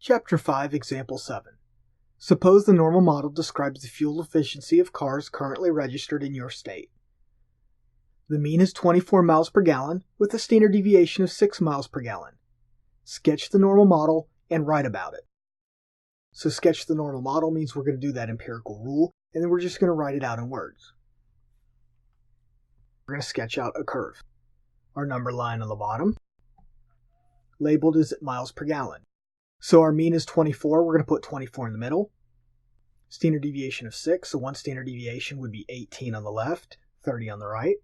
Chapter 5, Example 7. Suppose the normal model describes the fuel efficiency of cars currently registered in your state. The mean is 24 miles per gallon with a standard deviation of 6 miles per gallon. Sketch the normal model and write about it. So sketch the normal model means we're going to do that empirical rule, and then we're just going to write it out in words. We're going to sketch out a curve. Our number line on the bottom, labeled as miles per gallon. So our mean is 24, we're going to put 24 in the middle. Standard deviation of 6, so one standard deviation would be 18 on the left, 30 on the right.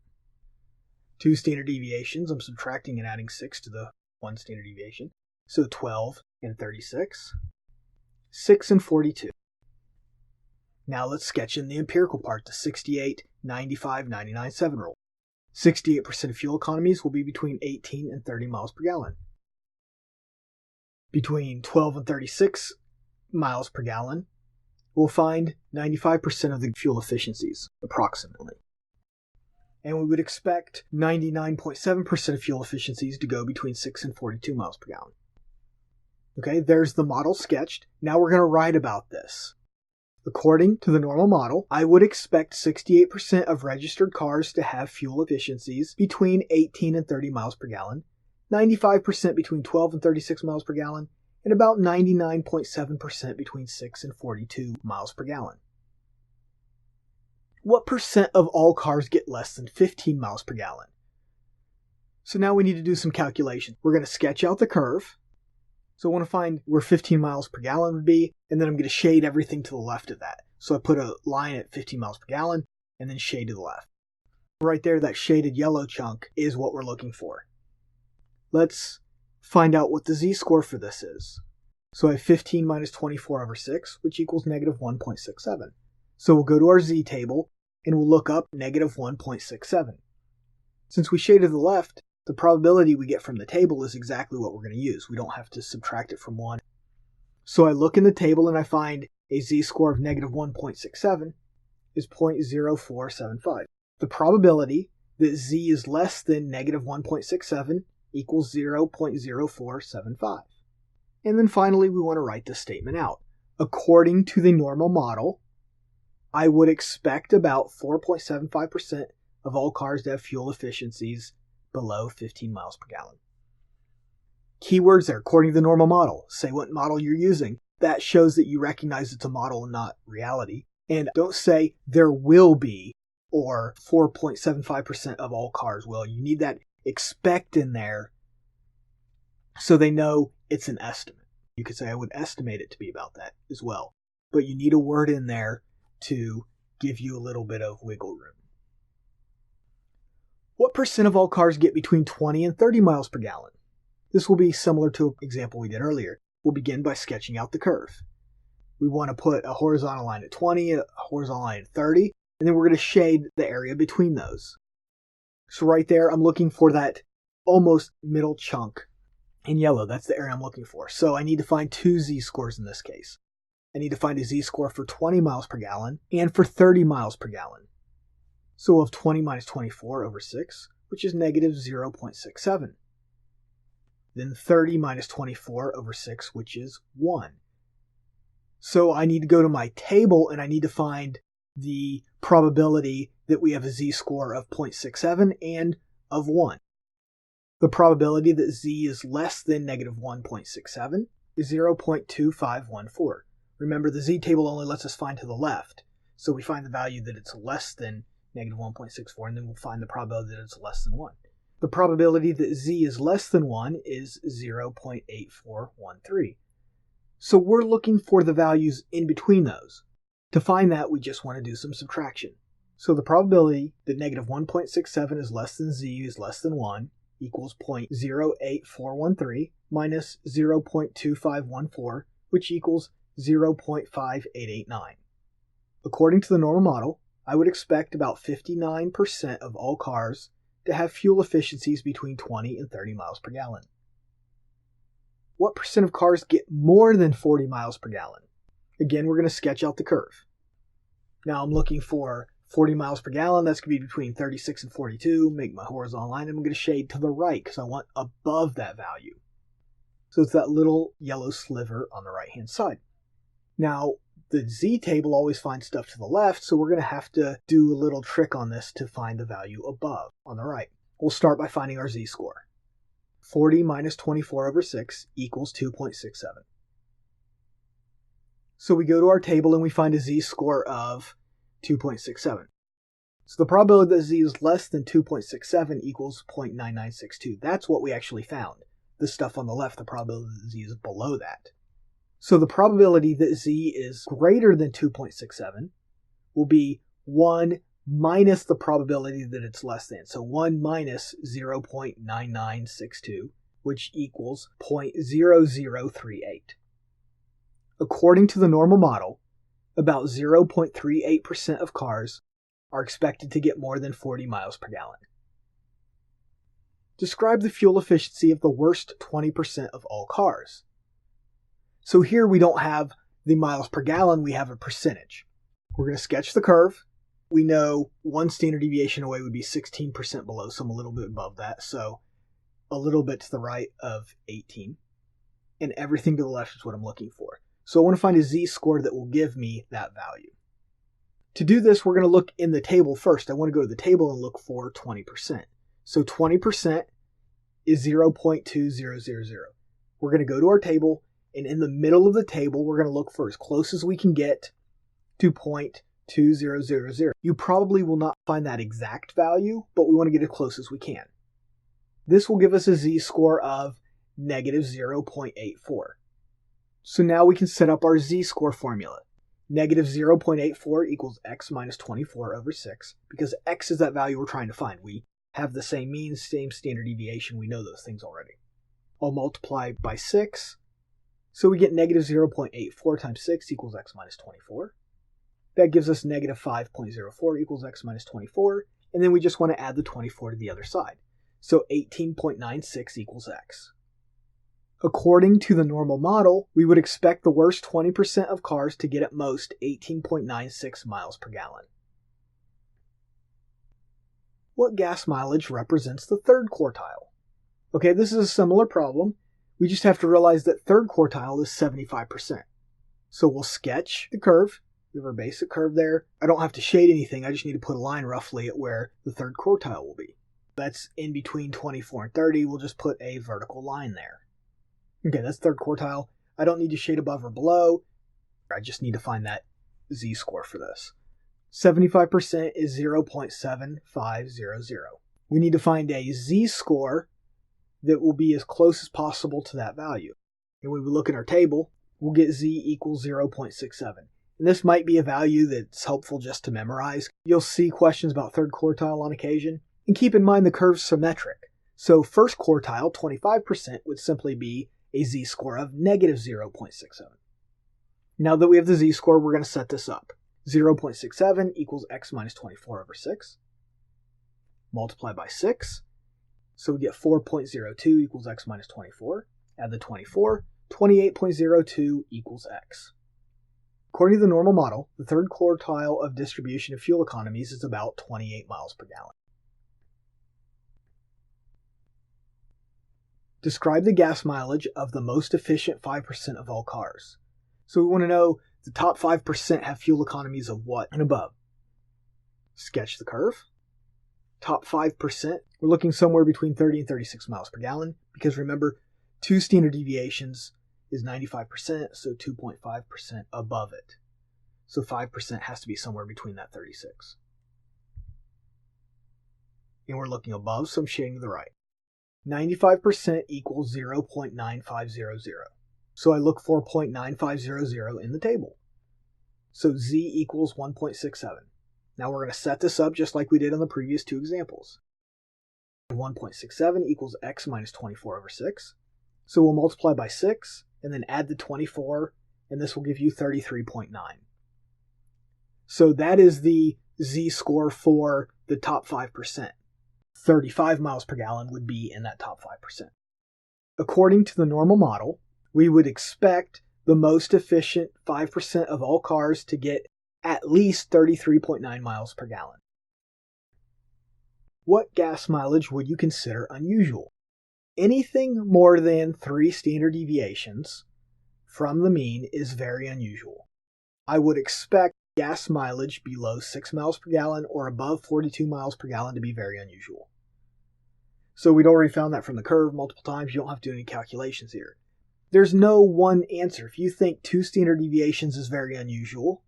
Two standard deviations, I'm subtracting and adding 6 to the one standard deviation. So 12 and 36. 6 and 42. Now let's sketch in the empirical part, the 68, 95, 99, 7 rule. 68% of fuel economies will be between 18 and 30 miles per gallon. Between 12 and 36 miles per gallon, we'll find 95% of the fuel efficiencies, approximately. And we would expect 99.7% of fuel efficiencies to go between 6 and 42 miles per gallon. Okay, there's the model sketched. Now we're going to write about this. According to the normal model, I would expect 68% of registered cars to have fuel efficiencies between 18 and 30 miles per gallon, 95% between 12 and 36 miles per gallon, and about 99.7% between 6 and 42 miles per gallon. What percent of all cars get less than 15 miles per gallon? So now we need to do some calculation. We're going to sketch out the curve. So I want to find where 15 miles per gallon would be, and then I'm going to shade everything to the left of that. So I put a line at 15 miles per gallon, and then shade to the left. Right there, that shaded yellow chunk is what we're looking for. Let's find out what the z-score for this is. So I have 15 minus 24 over 6, which equals negative 1.67. So we'll go to our z-table, and we'll look up negative 1.67. Since we shaded to the left, the probability we get from the table is exactly what we're going to use. We don't have to subtract it from 1. So I look in the table and I find a z-score of negative 1.67 is 0.0475. The probability that z is less than negative 1.67 equals 0.0475. And then finally, we want to write this statement out. According to the normal model, I would expect about 4.75% of all cars to have fuel efficiencies below 15 miles per gallon. Keywords there, according to the normal model. Say what model you're using. That shows that you recognize it's a model and not reality. And don't say there will be or 4.75% of all cars will. You need that expect in there so they know it's an estimate. You could say I would estimate it to be about that as well. But you need a word in there to give you a little bit of wiggle room. What percent of all cars get between 20 and 30 miles per gallon? This will be similar to an example we did earlier. We'll begin by sketching out the curve. We want to put a horizontal line at 20, a horizontal line at 30, and then we're going to shade the area between those. So right there, I'm looking for that almost middle chunk in yellow. That's the area I'm looking for. So I need to find two z-scores in this case. I need to find a z-score for 20 miles per gallon and for 30 miles per gallon. So we'll have 20 minus 24 over 6, which is negative 0.67. Then 30 minus 24 over 6, which is 1. So I need to go to my table and I need to find the probability that we have a z-score of 0.67 and of 1. The probability that z is less than negative 1.67 is 0.2514. Remember, the z-table only lets us find to the left. So we find the value that it's less than negative 1.64, and then we'll find the probability that it's less than 1. The probability that z is less than 1 is 0.8413. So we're looking for the values in between those. To find that, we just want to do some subtraction. So the probability that negative 1.67 is less than z is less than 1 equals 0.08413 minus 0.2514, which equals 0.5889. According to the normal model, I would expect about 59% of all cars to have fuel efficiencies between 20 and 30 miles per gallon. What percent of cars get more than 40 miles per gallon? Again, we're going to sketch out the curve. Now I'm looking for 40 miles per gallon. That's going to be between 36 and 42. Make my horizontal line, and I'm going to shade to the right because I want above that value. So it's that little yellow sliver on the right-hand side. Now, the Z table always finds stuff to the left, so we're going to have to do a little trick on this to find the value above on the right. We'll start by finding our Z-score. 40 minus 24 over 6 equals 2.67. So we go to our table and we find a Z-score of 2.67. So the probability that Z is less than 2.67 equals 0.9962. That's what we actually found. The stuff on the left, the probability that Z is below that. So the probability that Z is greater than 2.67 will be 1 minus the probability that it's less than. So 1 minus 0.9962, which equals 0.0038. According to the normal model, about 0.38% of cars are expected to get more than 40 miles per gallon. Describe the fuel efficiency of the worst 20% of all cars. So here we don't have the miles per gallon, we have a percentage. We're going to sketch the curve. We know one standard deviation away would be 16% below, so I'm a little bit above that. So a little bit to the right of 18. And everything to the left is what I'm looking for. So I want to find a Z-score that will give me that value. To do this, we're going to look in the table first. I want to go to the table and look for 20%. So 20% is 0.2000. We're going to go to our table, and in the middle of the table, we're going to look for as close as we can get to 0.2000. You probably will not find that exact value, but we want to get as close as we can. This will give us a Z-score of negative 0.84. So now we can set up our Z-score formula. Negative 0.84 equals x minus 24 over 6, because x is that value we're trying to find. We have the same mean, same standard deviation. We know those things already. I'll multiply by 6. So we get negative 0.84 times 6 equals x minus 24. That gives us negative 5.04 equals x minus 24. And then we just want to add the 24 to the other side. So 18.96 equals x. According to the normal model, we would expect the worst 20% of cars to get at most 18.96 miles per gallon. What gas mileage represents the third quartile? Okay, this is a similar problem. We just have to realize that third quartile is 75%. So we'll sketch the curve. We have our basic curve there. I don't have to shade anything. I just need to put a line roughly at where the third quartile will be. That's in between 24 and 30. We'll just put a vertical line there. Okay, that's third quartile. I don't need to shade above or below. I just need to find that Z-score for this. 75% is 0.7500. We need to find a Z-score that will be as close as possible to that value. And when we look at our table, we'll get Z equals 0.67. And this might be a value that's helpful just to memorize. You'll see questions about third quartile on occasion. And keep in mind the curve's symmetric. So first quartile, 25%, would simply be a Z-score of negative 0.67. Now that we have the Z-score, we're going to set this up. 0.67 equals x minus 24 over 6. Multiply by 6. So we get 4.02 equals x minus 24. Add the 24. 28.02 equals x. According to the normal model, the third quartile of distribution of fuel economies is about 28 miles per gallon. Describe the gas mileage of the most efficient 5% of all cars. So we want to know the top 5% have fuel economies of what and above. Sketch the curve. Top 5%, we're looking somewhere between 30 and 36 miles per gallon, because remember, 2 standard deviations is 95%, so 2.5% above it. So 5% has to be somewhere between that 36. And we're looking above, so I'm shading to the right. 95% equals 0.9500. So I look for 0.9500 in the table. So Z equals 1.67. Now we're going to set this up just like we did on the previous 2 examples. 1.67 equals x minus 24 over 6. So we'll multiply by 6 and then add the 24, and this will give you 33.9. So that is the Z-score for the top 5%. 35 miles per gallon would be in that top 5%. According to the normal model, we would expect the most efficient 5% of all cars to get at least 33.9 miles per gallon. What gas mileage would you consider unusual? Anything more than 3 standard deviations from the mean is very unusual. I would expect gas mileage below 6 miles per gallon or above 42 miles per gallon to be very unusual. So we'd already found that from the curve multiple times. You don't have to do any calculations here. There's no one answer. If you think 2 standard deviations is very unusual,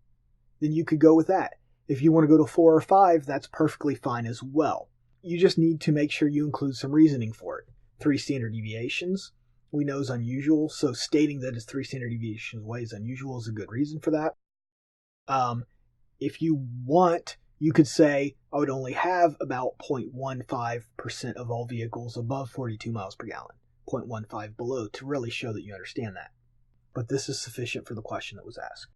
then you could go with that. If you want to go to 4 or 5, that's perfectly fine as well. You just need to make sure you include some reasoning for it. 3 standard deviations we know is unusual, so stating that it's 3 standard deviations away is unusual is a good reason for that. If you want, you could say I would only have about 0.15% of all vehicles above 42 miles per gallon, 0.15 below, to really show that you understand that. But this is sufficient for the question that was asked.